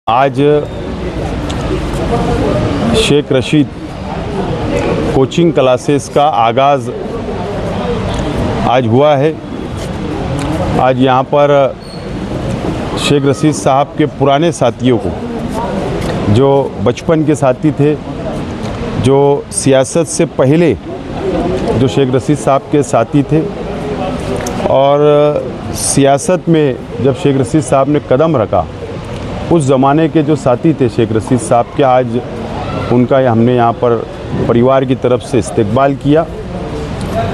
आज Sheikh Rashid coaching classes का आगाज़ आज हुआ है। आज यहाँ पर शेख रशीद साहब के पुराने साथियों को, जो बचपन के साथी थे, जो सियासत से पहले जो शेख रशीद साहब के साथी थे और सियासत में जब शेख रशीद साहब ने कदम रखा, उस ज़माने के जो साथी थे शेख रशीद साहब के, आज उनका हमने यहाँ पर परिवार की तरफ से इस्तकबाल किया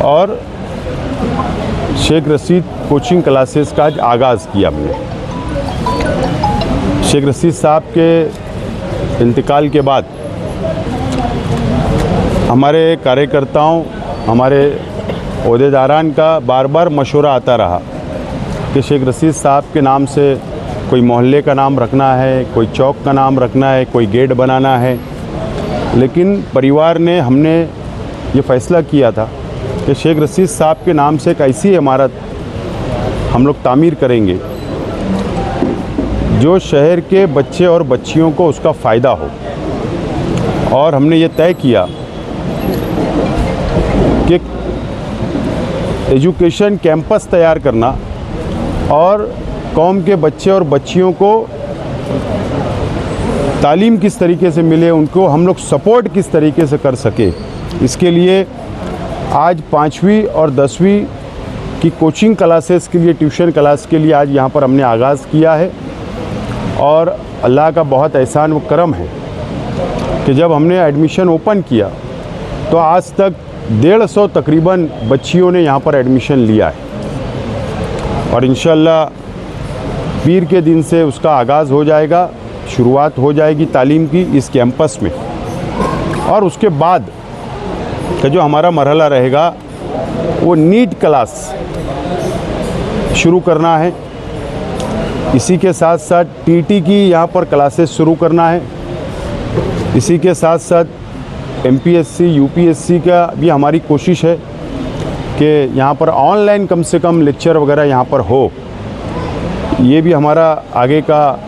और शेख रशीद कोचिंग क्लासेस का आज आगाज़ किया हमने। शेख रशीद साहब के इंतकाल के बाद हमारे कार्यकर्ताओं, हमारे ओहदेदारान का बार बार मशवरा आता रहा कि शेख रशीद साहब के नाम से कोई मोहल्ले का नाम रखना है, कोई चौक का नाम रखना है, कोई गेट बनाना है। लेकिन परिवार ने, हमने ये फ़ैसला किया था कि शेख रशीद साहब के नाम से एक ऐसी इमारत हम लोग तामीर करेंगे जो शहर के बच्चे और बच्चियों को उसका फ़ायदा हो। और हमने ये तय किया कि एजुकेशन कैंपस तैयार करना और कौम के बच्चे और बच्चियों को तालीम किस तरीके से मिले, उनको हम लोग सपोर्ट किस तरीके से कर सके, इसके लिए आज 5वीं और 10वीं की कोचिंग क्लासेस के लिए, ट्यूशन क्लास के लिए आज यहाँ पर हमने आगाज़ किया है। और अल्लाह का बहुत एहसान व करम है कि जब हमने एडमिशन ओपन किया तो आज तक 150 तकरीबन बच्चियों ने यहाँ पर एडमिशन लिया है और इंशाअल्लाह पीर के दिन से उसका आगाज़ हो जाएगा, शुरुआत हो जाएगी तालीम की इस कैंपस में। और उसके बाद का जो हमारा मरहला रहेगा वो नीट क्लास शुरू करना है। इसी के साथ साथ टीटी की यहाँ पर क्लासेस शुरू करना है। इसी के साथ साथ एमपीएससी, यूपीएससी का भी हमारी कोशिश है कि यहाँ पर ऑनलाइन कम से कम लेक्चर वगैरह यहाँ पर हो। ये भी हमारा आगे का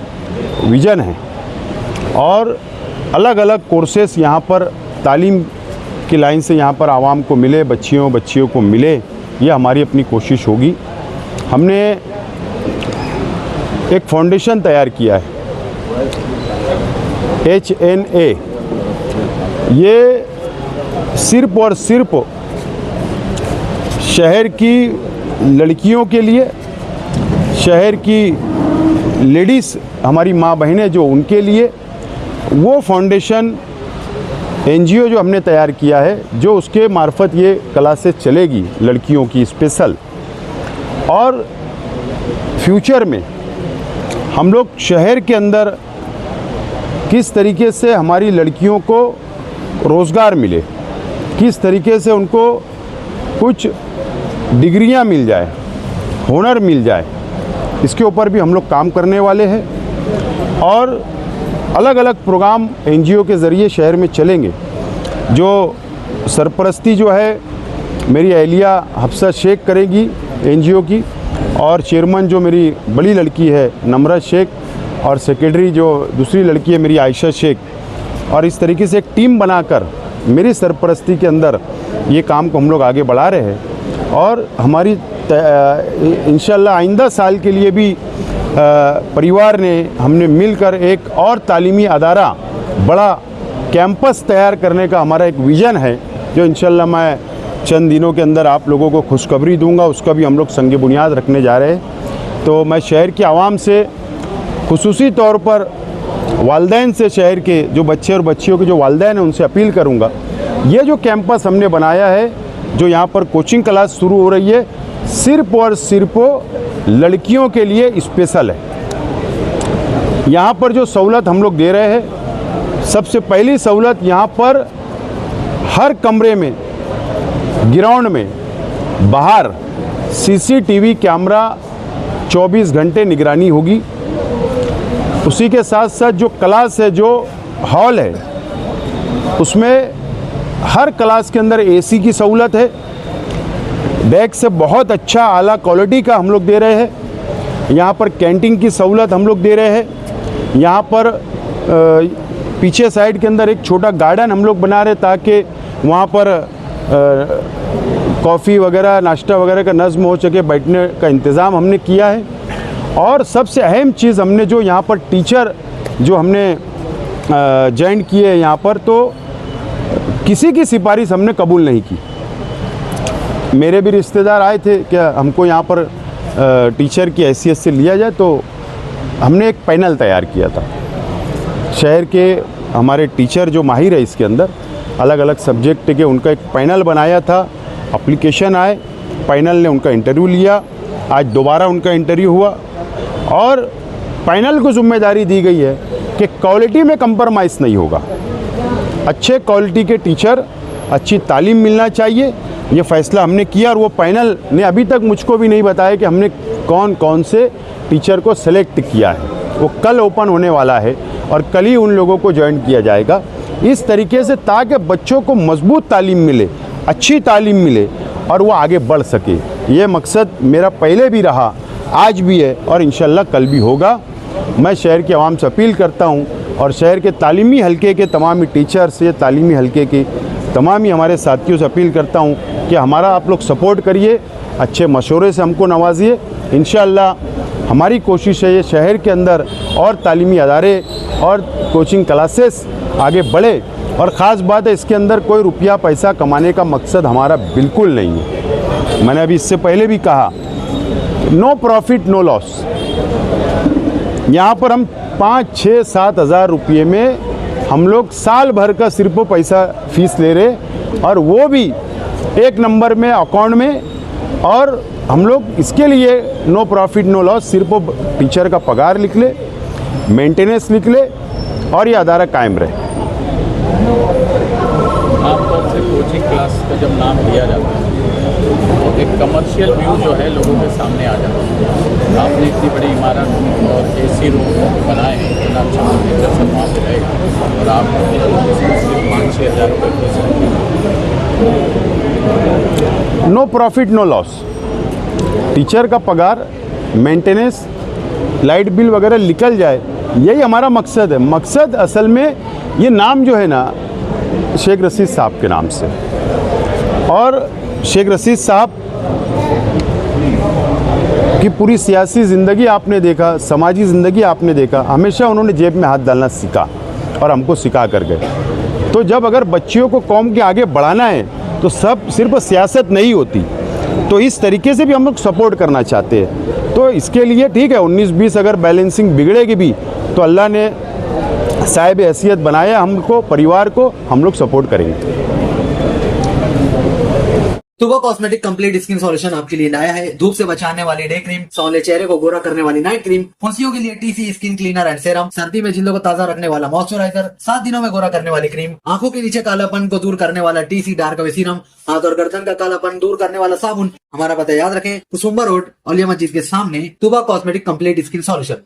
विज़न है। और अलग अलग कोर्सेस यहाँ पर तालीम की लाइन से यहाँ पर आवाम को मिले, बच्चियों को मिले, ये हमारी अपनी कोशिश होगी। हमने एक फाउंडेशन तैयार किया है HNA। ये सिर्फ़ और सिर्फ शहर की लड़कियों के लिए, शहर की लेडीज़, हमारी माँ बहनें जो, उनके लिए वो फाउंडेशन NGO जो हमने तैयार किया है, जो उसके मार्फत ये क्लासेस चलेगी लड़कियों की स्पेशल। और फ्यूचर में हम लोग शहर के अंदर किस तरीके से हमारी लड़कियों को रोज़गार मिले, किस तरीके से उनको कुछ डिग्रियां मिल जाए, हुनर मिल जाए, इसके ऊपर भी हम लोग काम करने वाले हैं। और अलग अलग प्रोग्राम NGO के ज़रिए शहर में चलेंगे। जो सरपरस्ती जो है मेरी अहलिया हफ्सा शेख करेगी NGO की, और चेयरमैन जो मेरी बड़ी लड़की है नम्रत शेख, और सेक्रेटरी जो दूसरी लड़की है मेरी आयशा शेख। और इस तरीके से एक टीम बनाकर मेरी सरपरस्ती के अंदर ये काम को हम लोग आगे बढ़ा रहे हैं। और हमारी इंशाअल्लाह आइंदा साल के लिए भी परिवार ने, हमने मिलकर एक और तालीमी अदारा, बड़ा कैंपस तैयार करने का हमारा एक विज़न है, जो इंशाअल्लाह मैं चंद दिनों के अंदर आप लोगों को खुशखबरी दूंगा। उसका भी हम लोग संग बुनियाद रखने जा रहे हैं। तो मैं शहर की आवाम से, खुसूसी तौर पर वालिदैन से, शहर के जो बच्चे और बच्चियों के जो वालिदैन हैं, उनसे अपील करूंगा, ये जो कैंपस हमने बनाया है, जो यहाँ पर कोचिंग क्लास शुरू हो रही है, सिर्फ़ और सिर्फ लड़कियों के लिए स्पेशल है। यहाँ पर जो सहूलत हम लोग दे रहे हैं, सबसे पहली सहूलत यहाँ पर हर कमरे में, ग्राउंड में, बाहर CCTV कैमरा 24 घंटे निगरानी होगी। उसी के साथ साथ जो क्लास है, जो हॉल है, उसमें हर क्लास के अंदर AC की सहूलत है। डेस्क से बहुत अच्छा आला क्वालिटी का हम लोग दे रहे हैं। यहाँ पर कैंटीन की सहूलत हम लोग दे रहे हैं। यहाँ पर पीछे साइड के अंदर एक छोटा गार्डन हम लोग बना रहे ताकि वहाँ पर कॉफ़ी वगैरह नाश्ता वगैरह का नज़्म हो सके, बैठने का इंतज़ाम हमने किया है। और सबसे अहम चीज़ हमने जो यहाँ पर टीचर जो हमने ज्वाइन किए यहाँ पर, तो किसी की सिफारिश हमने कबूल नहीं की। मेरे भी रिश्तेदार आए थे कि हमको यहाँ पर टीचर की हैसियत से लिया जाए, तो हमने एक पैनल तैयार किया था। शहर के हमारे टीचर जो माहिर है इसके अंदर अलग अलग सब्जेक्ट के, उनका एक पैनल बनाया था। एप्लीकेशन आए, पैनल ने उनका इंटरव्यू लिया, आज दोबारा उनका इंटरव्यू हुआ और पैनल को जिम्मेदारी दी गई है कि क्वालिटी में कंप्रोमाइज़ नहीं होगा। अच्छे क्वालिटी के टीचर, अच्छी तालीम मिलना चाहिए, ये फ़ैसला हमने किया। और वो पैनल ने अभी तक मुझको भी नहीं बताया कि हमने कौन कौन से टीचर को सेलेक्ट किया है। वो कल ओपन होने वाला है और कल ही उन लोगों को ज्वाइन किया जाएगा। इस तरीके से ताकि बच्चों को मजबूत तालीम मिले, अच्छी तालीम मिले और वो आगे बढ़ सके। ये मकसद मेरा पहले भी रहा, आज भी है और इंशाल्लाह कल भी होगा। मैं शहर के आवाम से अपील करता हूँ और शहर के तालीमी हलके के तमाम ही टीचर्स से, तालीमी हलके के तमाम ही हमारे साथियों से अपील करता हूँ कि हमारा आप लोग सपोर्ट करिए, अच्छे मशवरे से हमको नवाजिए। इंशाल्लाह हमारी कोशिश है ये शहर के अंदर और तालीमी अदारे और कोचिंग क्लासेस आगे बढ़े। और ख़ास बात है, इसके अंदर कोई रुपया पैसा कमाने का मकसद हमारा बिल्कुल नहीं है। मैंने अभी इससे पहले भी कहा, नो प्रॉफिट नो लॉस। यहाँ पर हम 5, 6, 7 हज़ार रुपये में हम लोग साल भर का सिर्फ पैसा फीस ले रहे और वो भी एक नंबर में अकाउंट में। और हम लोग इसके लिए नो प्रॉफिट नो लॉस, सिर्फ टीचर का पगार लिख ले, मेंटेनेंस लिख ले और ये अदारा कायम रहे। आमतौर से कोचिंग क्लास का जब नाम लिया जाता है तो एक कमर्शियल व्यू जो है लोगों के सामने आ जाता है। आपने इतनी बड़ी इमारत और AC रूम बनाए हैं, इतना अच्छा फर्नीचर सब वहाँ पे रहेगा और आप सिर्फ 5-6 हज़ार रुपये फीस रखेंगे। No profit no loss, teacher का पगार, मेंटेनेंस, लाइट बिल वगैरह निकल जाए, यही हमारा मकसद है। मकसद असल में ये नाम जो है ना शेख रशीद साहब के नाम से, और शेख रशीद साहब की पूरी सियासी ज़िंदगी आपने देखा, समाजी ज़िंदगी आपने देखा, हमेशा उन्होंने जेब में हाथ डालना सीखा और हमको सिखा कर गए। तो जब अगर बच्चियों को कौम के आगे बढ़ाना है तो सब सिर्फ सियासत नहीं होती, तो इस तरीके से भी हम लोग सपोर्ट करना चाहते हैं। तो इसके लिए ठीक है 19-20 अगर बैलेंसिंग बिगड़ेगी भी तो अल्लाह ने साहिब हैसियत बनाया हमको, परिवार को, हम लोग सपोर्ट करेंगे। तुबा कॉस्मेटिक कंप्लीट स्किन सॉल्यूशन आपके लिए लाया है धूप से बचाने वाली डे क्रीम, सौंले चेहरे को गोरा करने वाली नाइट क्रीम, फुंसियों के लिए TC skin cleaner and serum, सर्दी में जिल्दों को ताजा रखने वाला मॉइस्चराइजर, 7 दिनों में गोरा करने वाली क्रीम, आंखों के नीचे कालापन को दूर करने वाला TC डार्क वे सीरम, हाथ और गर्दन का कालापन दूर करने वाला साबुन। हमारा पता याद रखें, कुसुम्बा रोड, औलिया मस्जिद के सामने, तुबा कॉस्मेटिक कंप्लीट स्किन सॉल्यूशन।